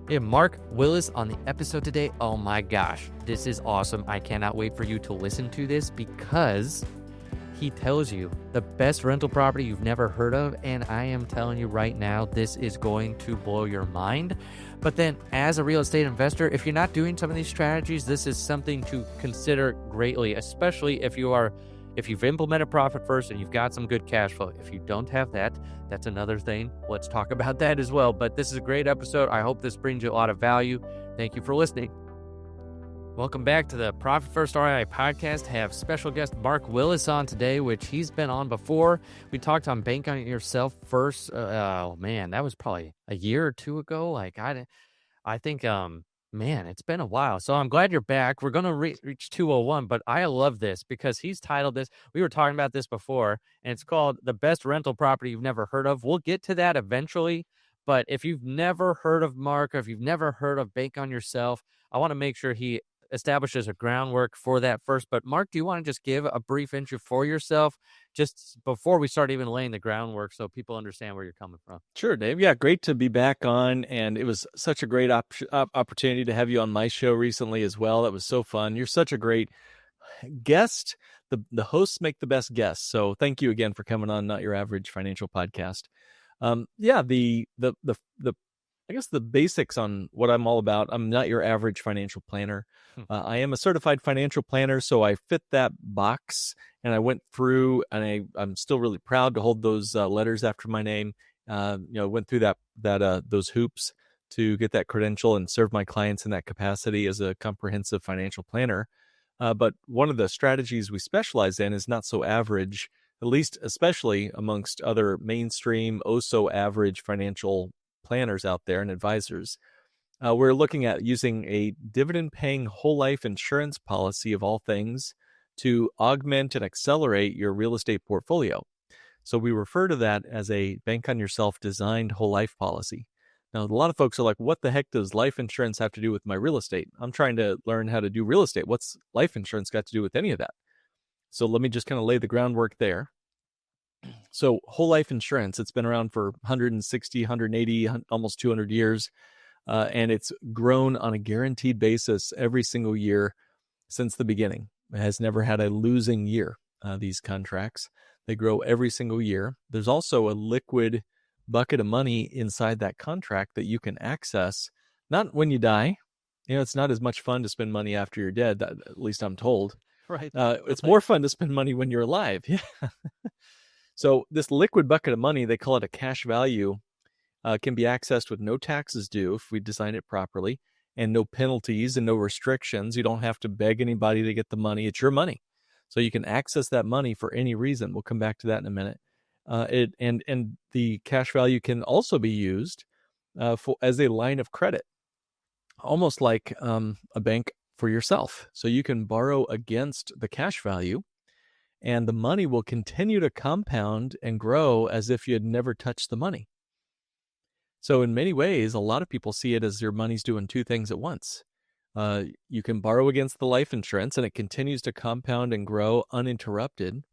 We have Mark Willis on the episode today. Oh my gosh, this is awesome. I cannot wait for you to listen to this because he tells you the best rental property you've never heard of. And I am telling you right now, this is going to blow your mind. But then as a real estate investor, if you're not doing some of these strategies, this is something to consider greatly, especially if you've implemented profit first and you've got some good cash flow. If you don't have that, that's another thing. Let's talk about that as well. But this is a great episode. I hope this brings you a lot of value. Thank you for listening. Welcome back to the Profit First REI podcast. Have special guest Mark Willis on today, which he's been on before. We talked on Bank on Yourself first. Oh man, that was probably a year or two ago. I think man, it's been a while. So I'm glad you're back. We're going to reach 201, but I love this because he's titled this. We were talking about this before, and it's called The Best Rental Property You've Never Heard of. We'll get to that eventually, but if you've never heard of Mark, or if you've never heard of Bank on Yourself, I want to make sure he establishes a groundwork for that first. But Mark, do you want to just give a brief intro for yourself just before we start even laying the groundwork so people understand where you're coming from? Sure, Dave. Yeah, great to be back on. And it was such a great opportunity to have you on my show recently as well. That was so fun. You're such a great guest. The hosts make the best guests. So thank you again for coming on Not Your Average Financial Podcast. I guess the basics on what I'm all about. I'm not your average financial planner. I am a certified financial planner, so I fit that box. And I went through, and I'm still really proud to hold those letters after my name. Went through those hoops to get that credential and serve my clients in that capacity as a comprehensive financial planner. But one of the strategies we specialize in is not so average, at least especially amongst other mainstream, so average financial planners out there and advisors. We're looking at using a dividend-paying whole life insurance policy of all things to augment and accelerate your real estate portfolio. So we refer to that as a Bank on Yourself designed whole life policy. Now, a lot of folks are like, what the heck does life insurance have to do with my real estate? I'm trying to learn how to do real estate. What's life insurance got to do with any of that? So let me just kind of lay the groundwork there. So whole life insurance, it's been around for 160, 180, almost 200 years. And it's grown on a guaranteed basis every single year since the beginning. It has never had a losing year, these contracts. They grow every single year. There's also a liquid bucket of money inside that contract that you can access, not when you die. It's not as much fun to spend money after you're dead, at least I'm told. Right. It's more fun to spend money when you're alive. Yeah. So this liquid bucket of money, they call it a cash value, can be accessed with no taxes due if we design it properly, and no penalties and no restrictions. You don't have to beg anybody to get the money. It's your money. So you can access that money for any reason. We'll come back to that in a minute. And the cash value can also be used as a line of credit, almost like a bank for yourself. So you can borrow against the cash value, and the money will continue to compound and grow as if you had never touched the money. So in many ways, a lot of people see it as your money's doing two things at once. You can borrow against the life insurance, and it continues to compound and grow uninterrupted.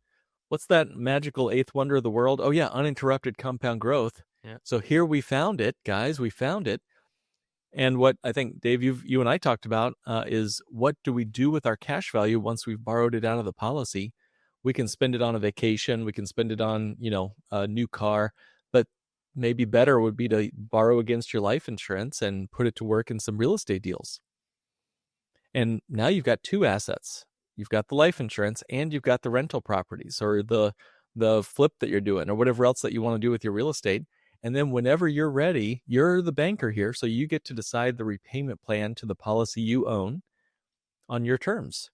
What's that magical eighth wonder of the world? Oh yeah, uninterrupted compound growth. Yeah. So here we found it, guys. We found it. And what I think, Dave, you and I talked about is what do we do with our cash value once we've borrowed it out of the policy? We can spend it on a vacation. We can spend it on, a new car. But maybe better would be to borrow against your life insurance and put it to work in some real estate deals. And now you've got two assets. You've got the life insurance and you've got the rental properties or the flip that you're doing or whatever else that you want to do with your real estate. And then whenever you're ready, you're the banker here. So you get to decide the repayment plan to the policy you own on your terms.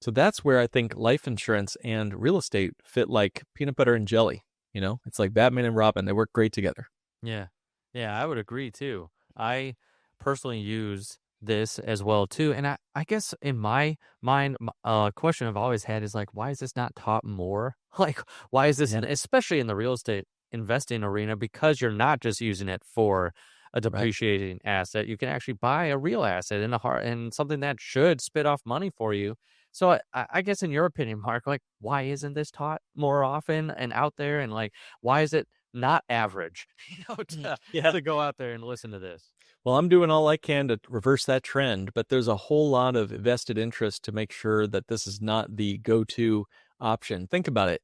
So that's where I think life insurance and real estate fit like peanut butter and jelly. It's like Batman and Robin. They work great together. Yeah. Yeah, I would agree too. I personally use this as well too. And I guess in my mind, a question I've always had is like, why is this not taught more? Like, why is this, especially in the real estate investing arena, because you're not just using it for a depreciating asset. You can actually buy a real asset and something that should spit off money for you. So I guess in your opinion, Mark, like, why isn't this taught more often and out there? And like, why is it not average, to go out there and listen to this? Well, I'm doing all I can to reverse that trend, but there's a whole lot of vested interest to make sure that this is not the go-to option. Think about it.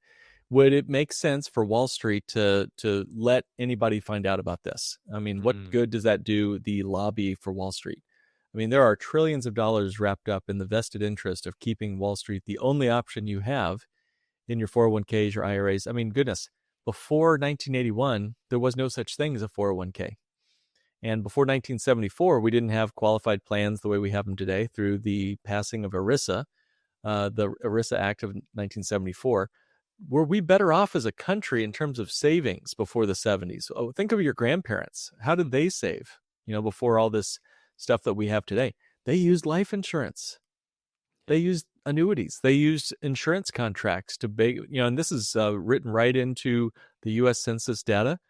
Would it make sense for Wall Street to let anybody find out about this? I mean, what good does that do the lobby for Wall Street? I mean, there are trillions of dollars wrapped up in the vested interest of keeping Wall Street the only option you have in your 401ks, your IRAs. I mean, goodness, before 1981, there was no such thing as a 401k. And before 1974, we didn't have qualified plans the way we have them today through the passing of ERISA, the ERISA Act of 1974. Were we better off as a country in terms of savings before the 70s? Oh, think of your grandparents. How did they save, before all this stuff that we have today? They used life insurance. They used annuities. They used insurance contracts to and this is written right into the U.S. Census data.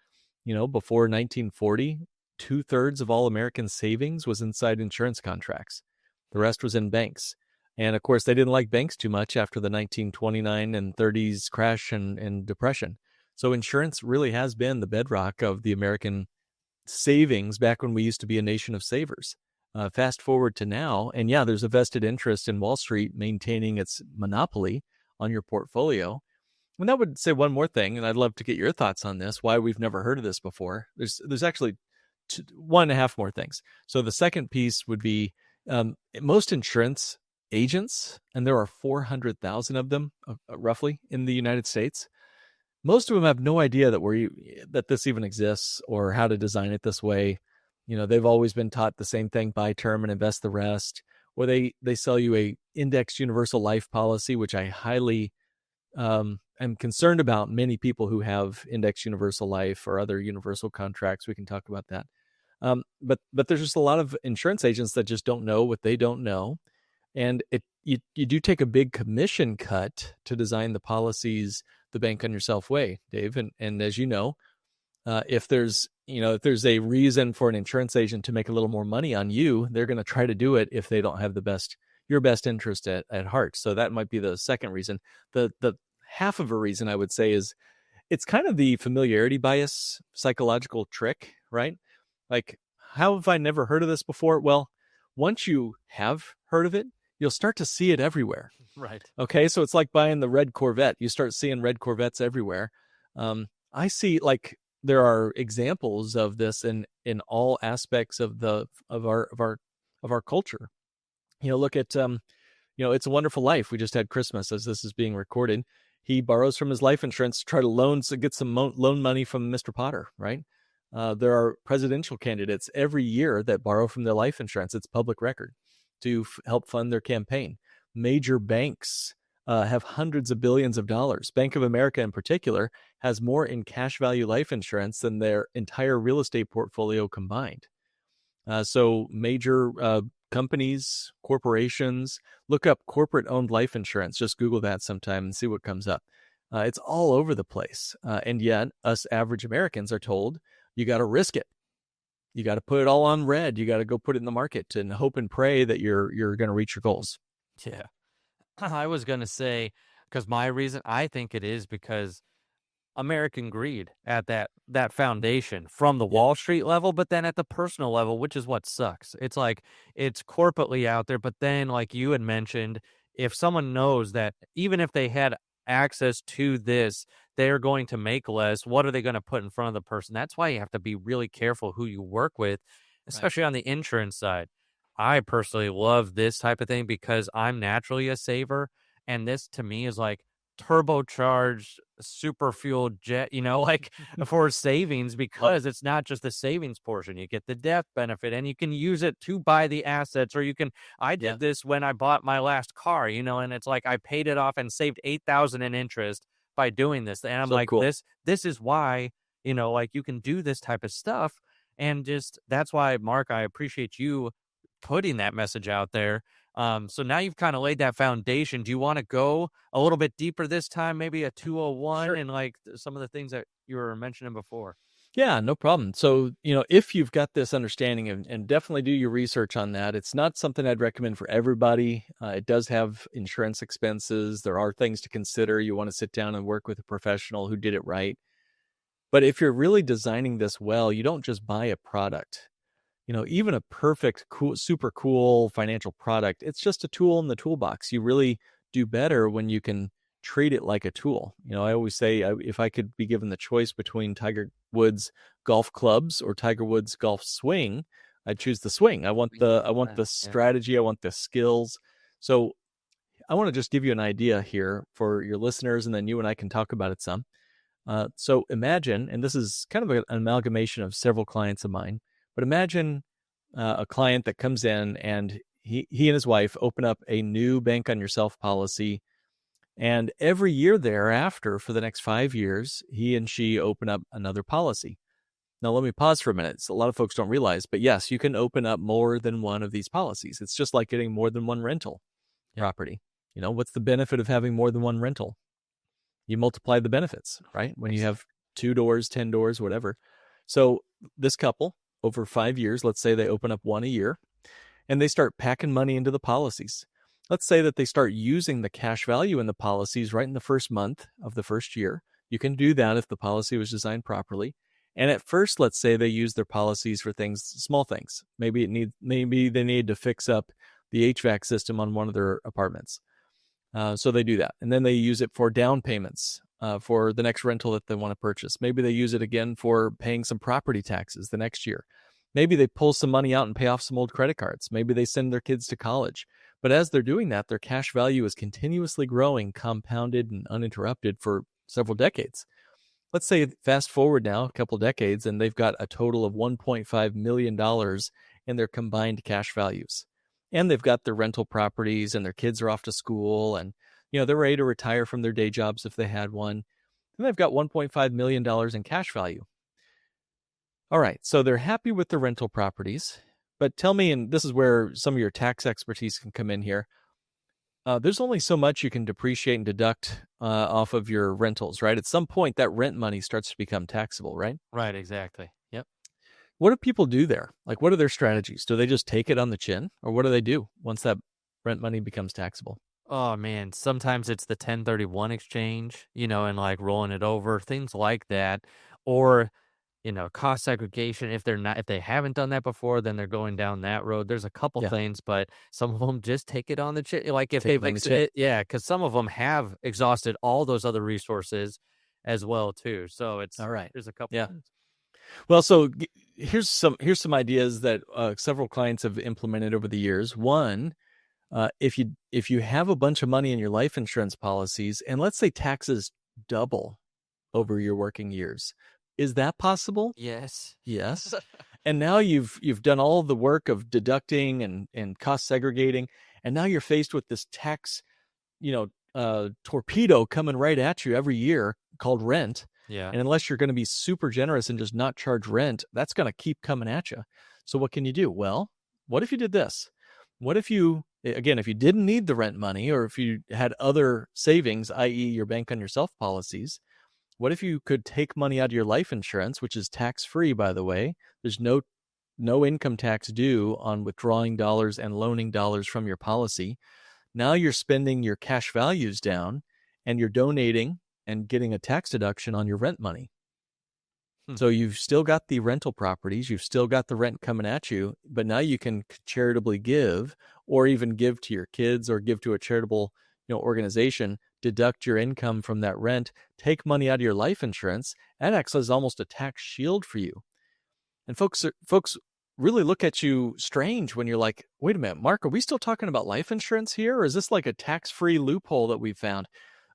Before 1940, 2/3 of all American savings was inside insurance contracts. The rest was in banks. And of course, they didn't like banks too much after the 1929 and 30s crash and depression. So insurance really has been the bedrock of the American savings back when we used to be a nation of savers. Fast forward to now, and yeah, there's a vested interest in Wall Street maintaining its monopoly on your portfolio. And that would say one more thing, and I'd love to get your thoughts on this, why we've never heard of this before. There's actually one and a half more things. So the second piece would be most insurance agents, and there are 400,000 of them roughly in the United States. Most of them have no idea that this even exists or how to design it this way. They've always been taught the same thing: buy term and invest the rest. Or they sell you a indexed universal life policy, which I highly am concerned about. Many people who have indexed universal life or other universal contracts, we can talk about that. But there's just a lot of insurance agents that just don't know what they don't know. And you do take a big commission cut to design the policies the bank on yourself way, Dave. And as you know, if there's a reason for an insurance agent to make a little more money on you, they're going to try to do it if they don't have your best interest at heart. So that might be the second reason. The half of a reason I would say is it's kind of the familiarity bias psychological trick, right? Like, how have I never heard of this before? Well, once you have heard of it, you'll start to see it everywhere. Right. Okay, so it's like buying the red Corvette. You start seeing red Corvettes everywhere. I see, like, there are examples of this in all aspects of our culture. Look at It's a Wonderful Life. We just had Christmas as this is being recorded. He borrows from his life insurance to try to get some loan money from Mr. Potter, right? There are presidential candidates every year that borrow from their life insurance. It's public record to help fund their campaign. Major banks have hundreds of billions of dollars. Bank of America in particular has more in cash value life insurance than their entire real estate portfolio combined. So major companies, corporations, look up corporate owned life insurance. Just Google that sometime and see what comes up. It's all over the place. And yet us average Americans are told you got to risk it. You got to put it all on red. You got to go put it in the market and hope and pray that you're going to reach your goals. Yeah. I was going to say, because my reason, I think it is because American greed at that foundation from the Wall Street level, but then at the personal level, which is what sucks. It's like it's corporately out there, but then like you had mentioned, if someone knows that even if they had access to this, they're going to make less, what are they going to put in front of the person? That's why you have to be really careful who you work with, especially on the insurance side. I personally love this type of thing because I'm naturally a saver, and this to me is like turbocharged super fuel jet, like for savings, because it's not just the savings portion. You get the death benefit and you can use it to buy the assets, or I did this when I bought my last car, and it's like I paid it off and saved $8,000 in interest by doing this. And I'm so like, cool. This is why, like you can do this type of stuff. And just, that's why, Mark, I appreciate you putting that message out there. So now you've kind of laid that foundation. Do you want to go a little bit deeper this time, maybe a 201 Sure. and like some of the things that you were mentioning before? Yeah, no problem. So, if you've got this understanding and definitely do your research on that, it's not something I'd recommend for everybody. It does have insurance expenses. There are things to consider. You want to sit down and work with a professional who did it right. But if you're really designing this well, you don't just buy a product. even a perfect, cool, super cool financial product, it's just a tool in the toolbox. You really do better when you can treat it like a tool. I always say if I could be given the choice between Tiger Woods golf clubs or Tiger Woods golf swing, I'd choose the swing. I want the strategy. I want the skills. So I want to just give you an idea here for your listeners, and then you and I can talk about it some. So imagine, and this is kind of an amalgamation of several clients of mine, but imagine a client that comes in and he and his wife open up a new bank on yourself policy. And every year thereafter, for the next 5 years, he and she open up another policy. Now, let me pause for a minute. So a lot of folks don't realize, but yes, you can open up more than one of these policies. It's just like getting more than one rental property. What's the benefit of having more than one rental? You multiply the benefits, right? When you have 2 doors, 10 doors, whatever. So this couple, over 5 years, let's say they open up one a year, and they start packing money into the policies. Let's say that they start using the cash value in the policies right in the first month of the first year. You can do that if the policy was designed properly. And at first, let's say they use their policies for things, small things. Maybe they need to fix up the HVAC system on one of their apartments. So they do that. And then they use it for down payments for the next rental that they want to purchase. Maybe they use it again for paying some property taxes the next year. Maybe they pull some money out and pay off some old credit cards. Maybe they send their kids to college. But as they're doing that, their cash value is continuously growing, compounded and uninterrupted for several decades. Let's say fast forward now a couple decades, and they've got a total of $1.5 million in their combined cash values. And they've got their rental properties, and their kids are off to school, and they're ready to retire from their day jobs if they had one. And they've got $1.5 million in cash value. All right, so they're happy with the rental properties. But tell me, and this is where some of your tax expertise can come in here, there's only so much you can depreciate and deduct off of your rentals, right? At some point, that rent money starts to become taxable, right? Right, exactly. Yep. What do people do there? Like, what are their strategies? Do they just take it on the chin? Or what do they do once that rent money becomes taxable? Oh, man. Sometimes it's the 1031 exchange, and like rolling it over, things like that. Or cost segregation. If they haven't done that before, then they're going down that road. There's a couple things, but some of them just take it on the chin. Like if they've, because some of them have exhausted all those other resources as well too. So it's all right. There's a couple things. Well, so here's some ideas that several clients have implemented over the years. One, if you have a bunch of money in your life insurance policies, and let's say taxes double over your working years. Is that possible? Yes. And now you've done all of the work of deducting and cost segregating, and now you're faced with this tax, torpedo coming right at you every year called rent. Yeah. And unless you're going to be super generous and just not charge rent, that's going to keep coming at you. So what can you do? Well, what if you did this? What if you didn't need the rent money, or if you had other savings, i.e. your bank on yourself policies? What if you could take money out of your life insurance, which is tax-free, by the way? There's no income tax due on withdrawing dollars and loaning dollars from your policy. Now you're spending your cash values down, and you're donating and getting a tax deduction on your rent money. So you've still got the rental properties, you've still got the rent coming at you, but now you can charitably give, or even give to your kids, or give to a charitable organization, deduct your income from that rent, take money out of your life insurance. That acts as almost a tax shield for you. And folks really look at you strange when you're like, wait a minute, Mark, are we still talking about life insurance here? Or is this like a tax-free loophole that we found?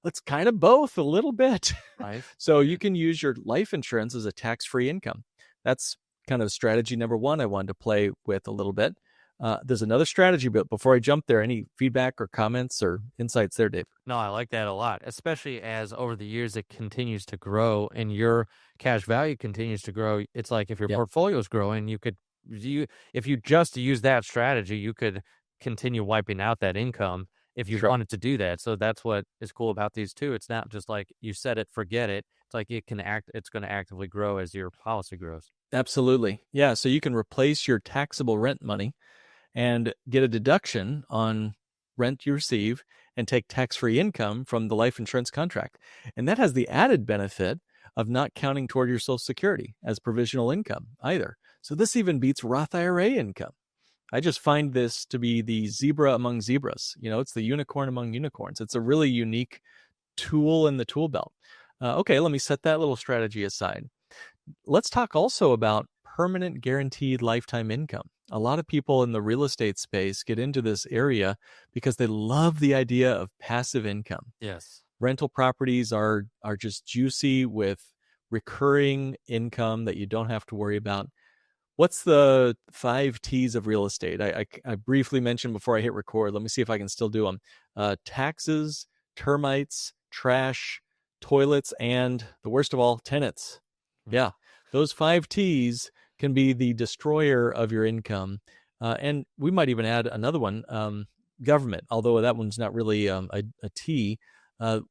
It's kind of both a little bit. Right. So you can use your life insurance as a tax-free income. That's kind of strategy number one I wanted to play with a little bit. There's another strategy, but before I jump there, any feedback or comments or insights there, Dave? No, I like that a lot, especially as over the years it continues to grow and your cash value continues to grow. It's like if your portfolio is growing, if you just use that strategy, you could continue wiping out that income if you wanted to do that. So that's what is cool about these too. It's not just like you set it, forget it. It's like it's going to actively grow as your policy grows. Absolutely. Yeah. So you can replace your taxable rent money and get a deduction on rent you receive and take tax-free income from the life insurance contract. And that has the added benefit of not counting toward your Social Security as provisional income either. So this even beats Roth IRA income. I just find this to be the zebra among zebras. It's the unicorn among unicorns. It's a really unique tool in the tool belt. Okay, let me set that little strategy aside. Let's talk also about permanent guaranteed lifetime income. A lot of people in the real estate space get into this area because they love the idea of passive income. Yes. Rental properties are just juicy with recurring income that you don't have to worry about. What's the 5 T's of real estate? I briefly mentioned before I hit record. Let me see if I can still do them. Taxes, termites, trash, toilets, and the worst of all, tenants. Yeah, those 5 T's can be the destroyer of your income. And we might even add another one, government, although that one's not really a T.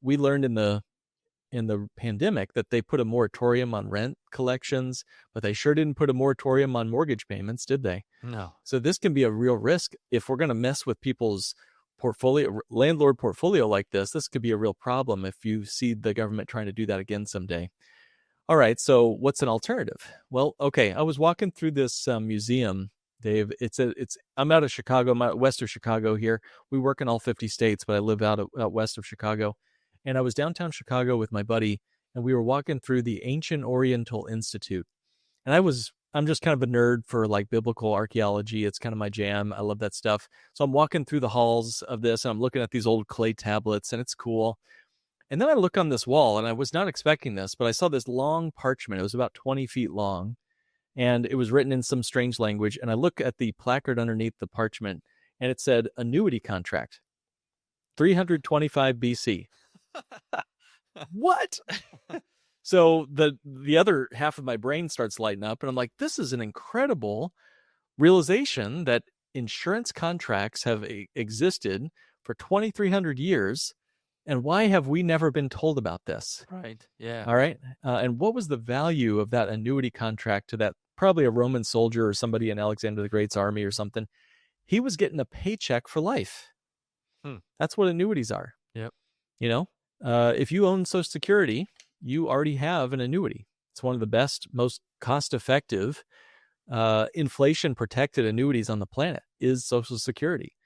We learned in the pandemic that they put a moratorium on rent collections, but they sure didn't put a moratorium on mortgage payments, did they? No. So this can be a real risk. If we're going to mess with people's landlord portfolio like this, this could be a real problem if you see the government trying to do that again someday. All right, so what's an alternative? Well, okay, I was walking through this museum, Dave. I'm out of Chicago. I'm out west of Chicago here. We work in all 50 states, but I live out west of Chicago. And I was downtown Chicago with my buddy, and we were walking through the Ancient Oriental Institute. And I'm just kind of a nerd for like biblical archaeology. It's kind of my jam. I love that stuff. So I'm walking through the halls of this, and I'm looking at these old clay tablets, and it's cool. And then I look on this wall, and I was not expecting this, but I saw this long parchment. It was about 20 feet long, and it was written in some strange language. And I look at the placard underneath the parchment, and it said annuity contract, 325 BC. What? So the other half of my brain starts lighting up, and I'm like, this is an incredible realization that insurance contracts have existed for 2,300 years. And why have we never been told about this? Right. Yeah. All right. And what was the value of that annuity contract to that, probably a Roman soldier or somebody in Alexander the Great's army or something? He was getting a paycheck for life. That's what annuities are. Yep. If you own Social Security, you already have an annuity. It's one of the best, most cost-effective, inflation-protected annuities on the planet is Social Security.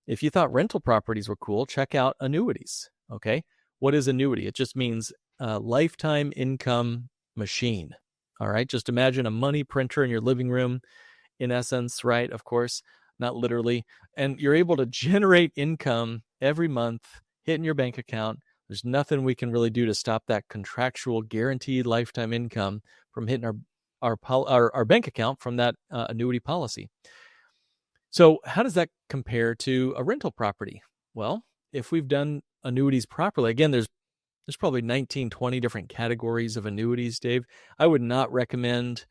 If you thought rental properties were cool, check out annuities. Okay. What is annuity? It just means a lifetime income machine. All right. Just imagine a money printer in your living room, in essence, right? Of course, not literally. And you're able to generate income every month, hit in your bank account. There's nothing we can really do to stop that contractual guaranteed lifetime income from hitting our bank account from that annuity policy. So how does that compare to a rental property? Well, if we've done annuities properly, again, there's probably 19, 20 different categories of annuities, Dave. I would not recommend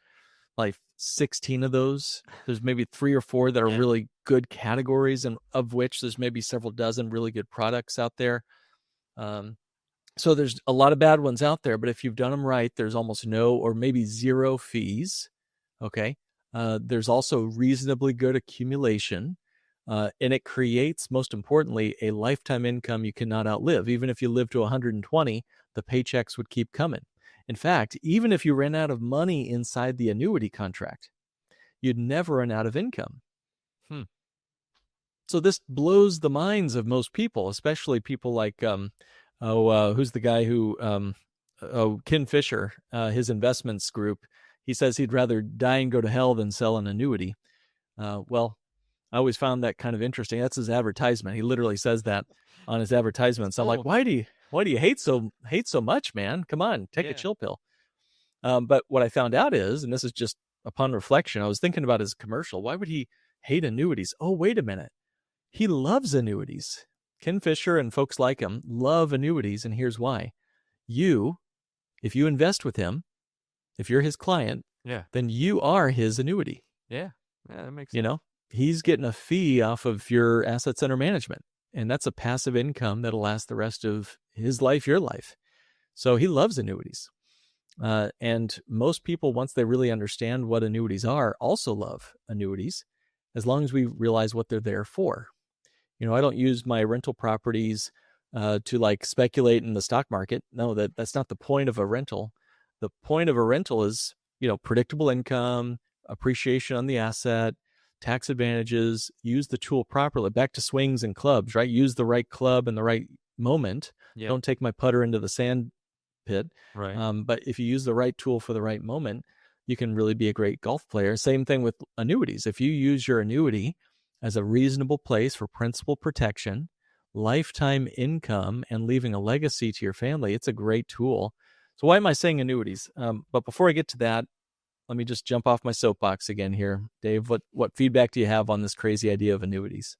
like 16 of those. There's maybe 3 or 4 that are really good categories, and of which there's maybe several dozen really good products out there. So there's a lot of bad ones out there, but if you've done them right, there's almost no or maybe zero fees. Okay. There's also reasonably good accumulation, and it creates, most importantly, a lifetime income you cannot outlive. Even if you live to 120, the paychecks would keep coming. In fact, even if you ran out of money inside the annuity contract, you'd never run out of income. So this blows the minds of most people, especially people like, who's the guy who, Ken Fisher, his investments group. He says he'd rather die and go to hell than sell an annuity. Well, I always found that kind of interesting. That's his advertisement. He literally says that on his advertisements. I'm like, why do you hate so much, man? Come on, take a chill pill. But what I found out is, and this is just upon reflection, I was thinking about his commercial. Why would he hate annuities? Oh, wait a minute. He loves annuities. Ken Fisher and folks like him love annuities, and here's why. If you invest with him, if you're his client, then you are his annuity. Yeah, that makes sense. He's getting a fee off of your assets under management, and that's a passive income that'll last the rest of his life, your life. So he loves annuities. And most people, once they really understand what annuities are, also love annuities, as long as we realize what they're there for. I don't use my rental properties to like speculate in the stock market. No, that's not the point of a rental. The point of a rental is, predictable income, appreciation on the asset, tax advantages. Use the tool properly. Back to swings and clubs, right? Use the right club in the right moment. Yep. Don't take my putter into the sand pit. Right. But if you use the right tool for the right moment, you can really be a great golf player. Same thing with annuities. If you use your annuity as a reasonable place for principal protection, lifetime income, and leaving a legacy to your family, it's a great tool. So why am I saying annuities? But before I get to that, let me just jump off my soapbox again here. Dave, what feedback do you have on this crazy idea of annuities?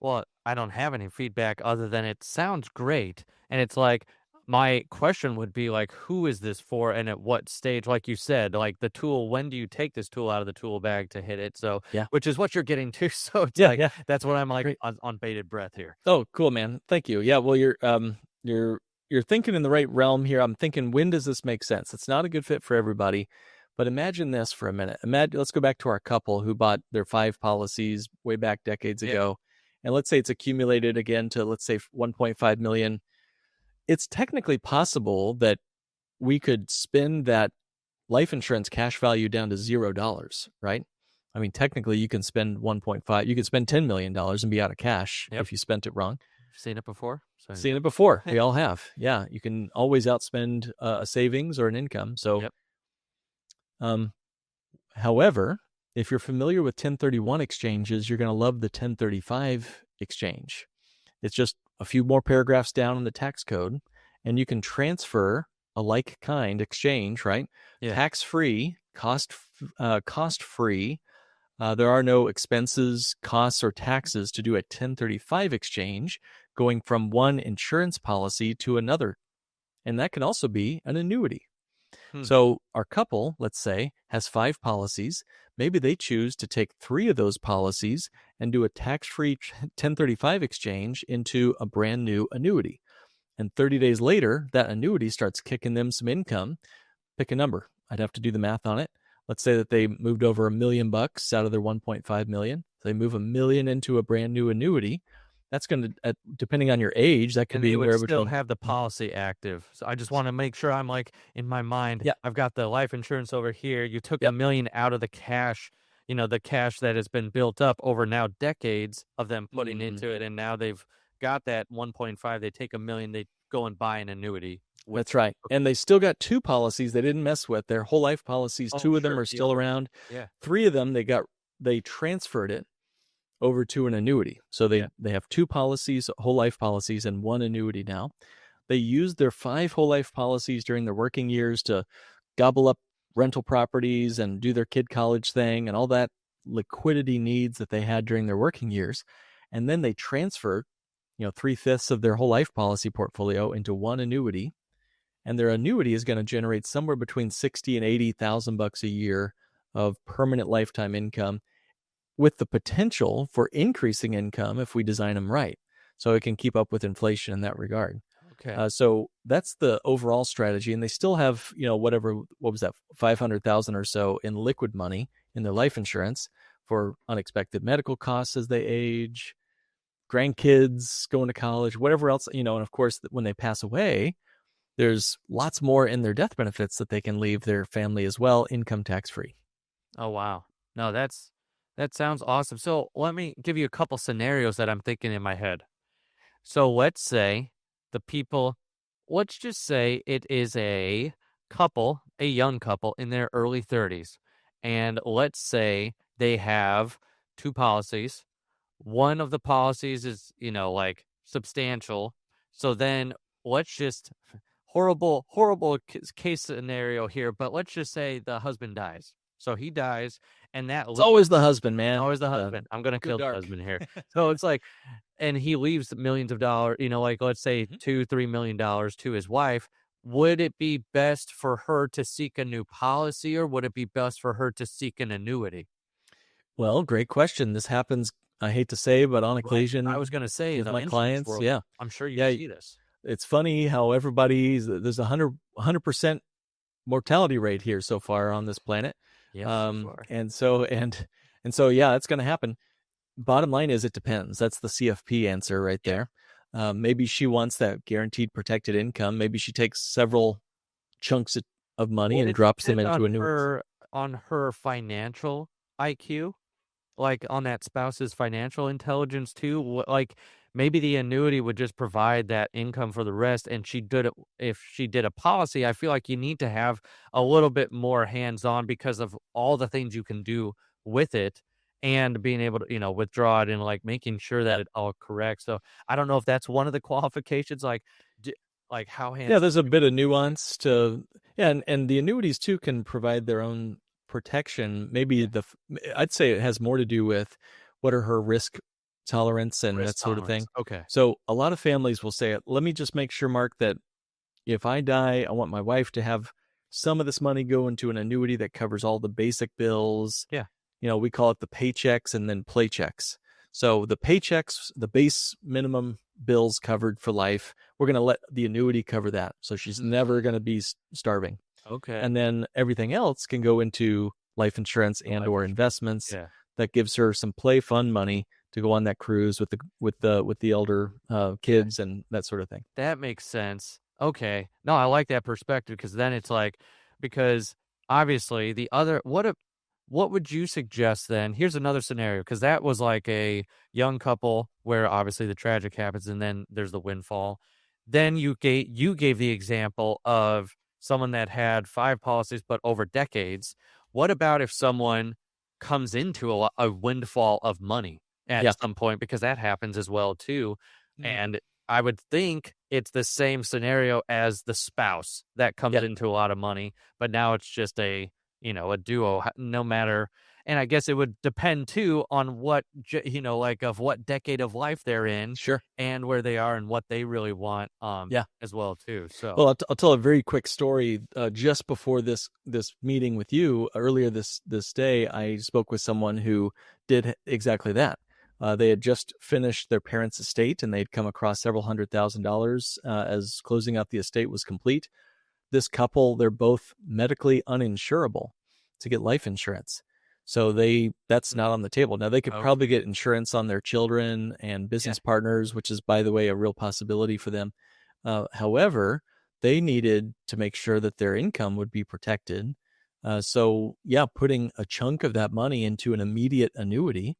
Well, I don't have any feedback other than it sounds great. And it's like, my question would be like, who is this for and at what stage? Like you said, like the tool, when do you take this tool out of the tool bag to hit it? So, Yeah. which is what you're getting to. So it's Yeah. that's what I'm like Great. on bated breath here. Oh, cool, man. Thank you. Yeah, well, you're thinking in the right realm here. I'm thinking, when does this make sense? It's not a good fit for everybody, but imagine this for a minute. Let's go back to our couple who bought their 5 policies way back decades ago. And let's say it's accumulated again to, let's say, 1.5 million. It's technically possible that we could spend that life insurance cash value down to $0, right? I mean, technically you can spend 1.5, you could spend $10 million and be out of cash if you spent it wrong. Seen it before? Seen it before. We all have. Yeah. You can always outspend a savings or an income. So, however, if you're familiar with 1031 exchanges, you're going to love the 1035 exchange. It's just a few more paragraphs down in the tax code, and you can transfer a like kind exchange, right? Yeah. Tax-free, cost-free. There are no expenses, costs, or taxes to do a 1035 exchange going from one insurance policy to another. And that can also be an annuity. So our couple, let's say, has 5 policies. Maybe they choose to take 3 of those policies and do a tax-free 1035 exchange into a brand new annuity. And 30 days later, that annuity starts kicking them some income. Pick a number. I'd have to do the math on it. Let's say that they moved over $1 million out of their 1.5 million. So they move $1 million into a brand new annuity. That's going to, depending on your age, that could be anywhere between. Still have the policy active. So I just want to make sure I'm like in my mind. Yeah. I've got the life insurance over here. You took $1 million out of the cash, the cash that has been built up over now decades of them putting into it, and now they've got that 1.5. They take $1 million. They go and buy an annuity. That's right. And they still got 2 policies they didn't mess with. Their whole life policies, 2 of them are still around. Yeah. 3 of them, they transferred it over to an annuity. So they have 2 policies, whole life policies, and 1 annuity now. They used their 5 whole life policies during their working years to gobble up rental properties and do their kid college thing and all that liquidity needs that they had during their working years. And then they transferred, 3/5 of their whole life policy portfolio into 1 annuity. And their annuity is going to generate somewhere between $60,000 and $80,000 a year of permanent lifetime income, with the potential for increasing income if we design them right. So it can keep up with inflation in that regard. Okay. So that's the overall strategy. And they still have, what was that, 500,000 or so in liquid money in their life insurance for unexpected medical costs as they age, grandkids going to college, whatever else, and of course, when they pass away, there's lots more in their death benefits that they can leave their family as well, income tax free. Oh, wow. No, that sounds awesome. So let me give you a couple scenarios that I'm thinking in my head. So let's say let's just say it is a young couple in their early 30s. And let's say they have 2 policies. One of the policies is, like substantial. So then let's just, horrible case scenario here, but let's just say the husband dies. So he dies, and it's always the husband, man. Always the husband. I'm going to kill the husband here. So it's like, and he leaves millions of dollars, like let's say $2-3 million to his wife. Would it be best for her to seek a new policy, or would it be best for her to seek an annuity? Well, great question. This happens, I hate to say, but on occasion, I was going to say with my clients, world, I'm sure you see this. It's funny how there's 100% mortality rate here so far on this planet. Yeah. And so, yeah, it's going to happen. Bottom line is, it depends. That's the CFP answer right there. Maybe she wants that guaranteed protected income. Maybe she takes several chunks of money Would and it drops them depend into annuities. on her financial IQ? Like, on that spouse's financial intelligence too? Like, maybe the annuity would just provide that income for the rest, and she did it if she did a policy, I feel like you need to have a little bit more hands-on because of all the things you can do with it and being able to, withdraw it and, like, making sure that it all correct. So, I don't know if that's one of the qualifications, like, d like, how Yeah, hands there's a bit of nuance to yeah, and the annuities too can provide their own protection. Maybe yeah, I'd say it has more to do with what are her risk tolerance and risk that sort of tolerance. thing. Okay. So a lot of families will say, "Let me just make sure, Mark, that if I die, I want my wife to have some of this money go into an annuity that covers all the basic bills." Yeah. We call it the paychecks and then playchecks. So the paychecks, the base minimum bills covered for life, we're going to let the annuity cover that. So she's Mm, never going to be starving. okay. And then everything else can go into life insurance The and life or insurance. investments Yeah. that gives her some play fun money to go on that cruise with the elder Yeah. kids and that sort of thing. That makes sense. Okay. No, I like that perspective because then it's like because obviously the other what would you suggest then? Here's another scenario because that was like a young couple where obviously the tragic happens and then there's the windfall. Then you gave the example of someone that had 5 policies but over decades. What about if someone comes into a windfall of money at Yeah. some point because that happens as well too. Mm. And I would think it's the same scenario as the spouse that comes Yeah. into a lot of money, but now it's just a duo, no matter. And I guess it would depend too on like of what decade of life they're in Sure. and where they are and what they really want, Yeah. as well too. So, Well, I'll tell a very quick story. Just before this meeting with you earlier this day, I spoke with someone who did exactly that. They had just finished their parents' estate, and they'd come across several $100,000 as closing out the estate was complete. This couple, they're both medically uninsurable to get life insurance. So that's mm, not on the table. Now they could okay, probably get insurance on their children and yeah, business partners, which is, by the way, a real possibility for them. However, they needed to make sure that their income would be protected. So yeah, putting a chunk of that money into an immediate annuity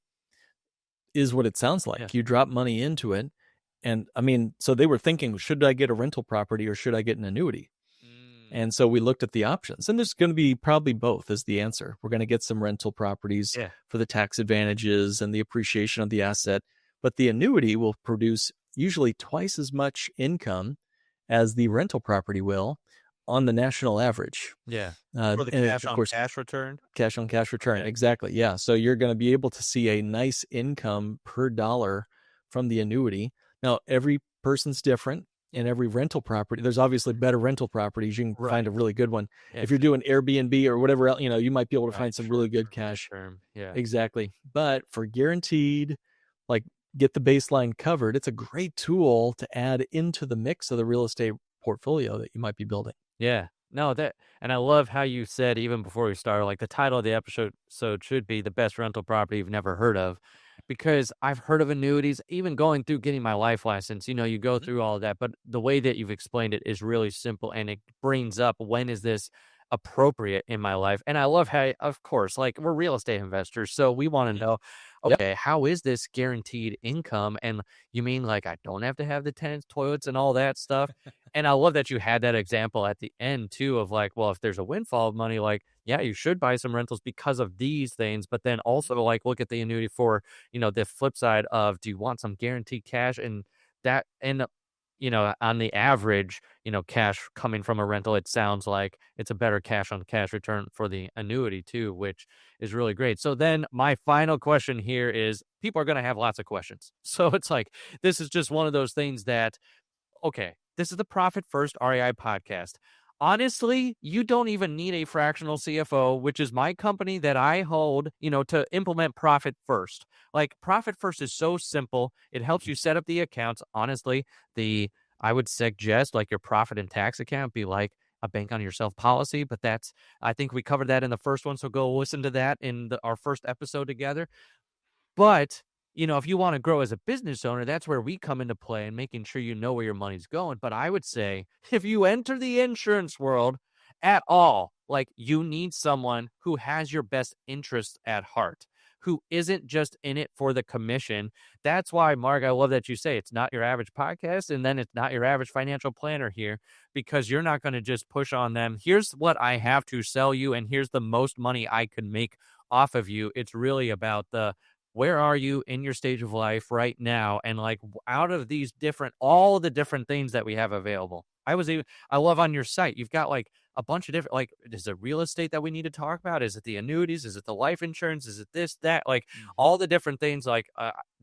is what it sounds yeah, like. You drop money into it. And I mean, so they were thinking, should I get a rental property or should I get an annuity? mm, And so we looked at the options, and there's going to be probably both is the answer. We're going to get some rental properties yeah, for the tax advantages and the appreciation of the asset, but the annuity will produce usually twice as much income as the rental property will on the national average. yeah. For the And cash of on course, cash return. cash on cash return. Yeah, Exactly. Yeah. So you're going to be able to see a nice income per dollar from the annuity. Now, every person's different. In every rental property, there's obviously better rental properties. You can find right. a really good one. Yeah, If you're doing Airbnb or whatever else, you might be able to right. find some really Short good term, cash. midterm. Yeah. Exactly. But for guaranteed, like get the baseline covered, it's a great tool to add into the mix of the real estate portfolio that you might be building. Yeah. No, and I love how you said even before we started, like the title of the episode should be the best rental property you've never heard of. Because I've heard of annuities, even going through getting my life license, you go Mhm. through all of that, but the way that you've explained it is really simple and it brings up when is this appropriate in my life. And I love how, of course, like we're real estate investors, so we want to Mhm. know, Yep. okay, how is this guaranteed income? And you mean like I don't have to have the tenants, toilets, and all that stuff? And I love that you had that example at the end too of like, well, if there's a windfall of money, like, yeah, you should buy some rentals because of these things, but then also like look at the annuity for, the flip side of do you want some guaranteed cash and that and on the average, cash coming from a rental, it sounds like it's a better cash on cash return for the annuity too, which is really great. So then my final question here is people are going to have lots of questions. So it's like this is just one of those things that okay, this is the Profit First REI podcast. Honestly, you don't even need a fractional CFO, which is my company that I hold, to implement Profit First. Like Profit First is so simple. It helps you set up the accounts. Honestly, the I would suggest like your profit and tax account be like a bank on yourself policy, but I think we covered that in the first one. So go listen to that in our first episode together. But, if you want to grow as a business owner, that's where we come into play and making sure you know where your money's going. But I would say if you enter the insurance world at all. Like, you need someone who has your best interest at heart, who isn't just in it for the commission. That's why, Mark, I love that you say it's not your average podcast, and then it's not your average financial planner here, because you're not going to just push on them. Here's what I have to sell you, and here's the most money I could make off of you. It's really about where are you in your stage of life right now? And like, out of these all the different things that we have available. I love on your site, you've got like a bunch of different, like, is it real estate that we need to talk about? Is it the annuities? Is it the life insurance? Is it this, that, like all the different things like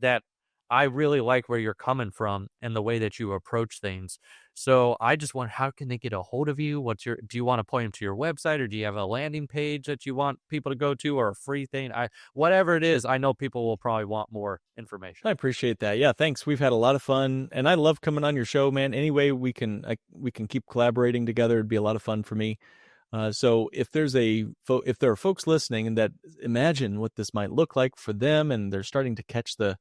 that. I really like where you're coming from and the way that you approach things. So I just want, how can they get a hold of you? Do you want to point them to your website, or do you have a landing page that you want people to go to, or a free thing? Whatever it is, I know people will probably want more information. I appreciate that. Yeah, thanks. We've had a lot of fun, and I love coming on your show, man. Any way we can keep collaborating together, it'd be a lot of fun for me. So if there are folks listening that imagine what this might look like for them, and they're starting to catch the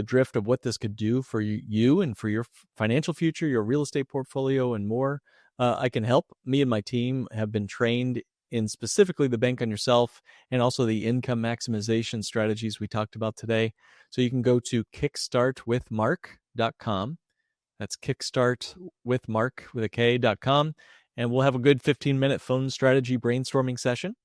drift of what this could do for you and for your financial future, your real estate portfolio, and more, I can help. Me and my team have been trained in specifically the bank on yourself and also the income maximization strategies we talked about today. So you can go to kickstartwithmark.com. That's kickstartwithmark.com. And we'll have a good 15-minute phone strategy brainstorming session.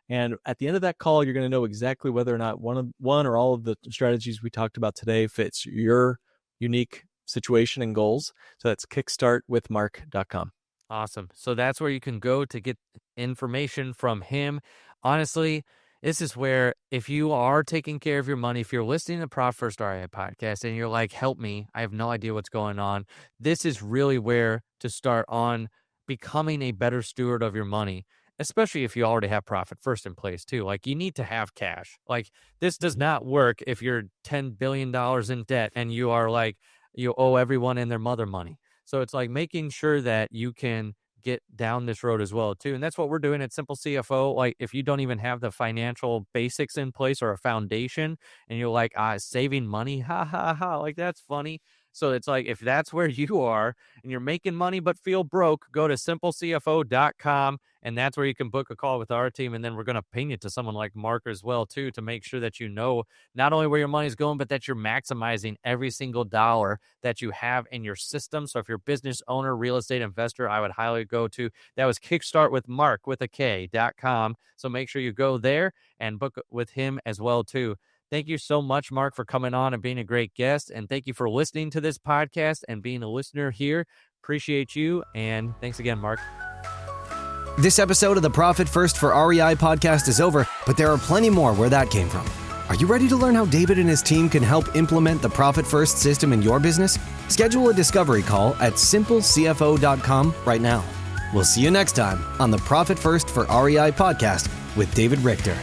And at the end of that call, you're going to know exactly whether or not one or all of the strategies we talked about today fits your unique situation and goals. So that's kickstartwithmark.com. Awesome. So that's where you can go to get information from him. Honestly, this is where, if you are taking care of your money, if you're listening to Profit First REI podcast and you're like, help me, I have no idea what's going on, this is really where to start on becoming a better steward of your money. Especially if you already have Profit First in place too. Like, you need to have cash. Like, this does not work if you're $10 billion in debt and you are like, you owe everyone and their mother money. So it's like making sure that you can get down this road as well too. And that's what we're doing at Simple CFO. Like, if you don't even have the financial basics in place or a foundation, and you're like, saving money, ha ha ha, like, that's funny. So it's like, if that's where you are and you're making money but feel broke, go to simplecfo.com, and that's where you can book a call with our team. And then we're going to ping it to someone like Mark as well too, to make sure that you know not only where your money's going, but that you're maximizing every single dollar that you have in your system. So if you're a business owner, real estate investor, I would highly go to, that was kickstartwithmark.com. So make sure you go there and book with him as well too. Thank you so much, Mark, for coming on and being a great guest. And thank you for listening to this podcast and being a listener here. Appreciate you. And thanks again, Mark. This episode of the Profit First for REI podcast is over, but there are plenty more where that came from. Are you ready to learn how David and his team can help implement the Profit First system in your business? Schedule a discovery call at simplecfo.com right now. We'll see you next time on the Profit First for REI podcast with David Richter.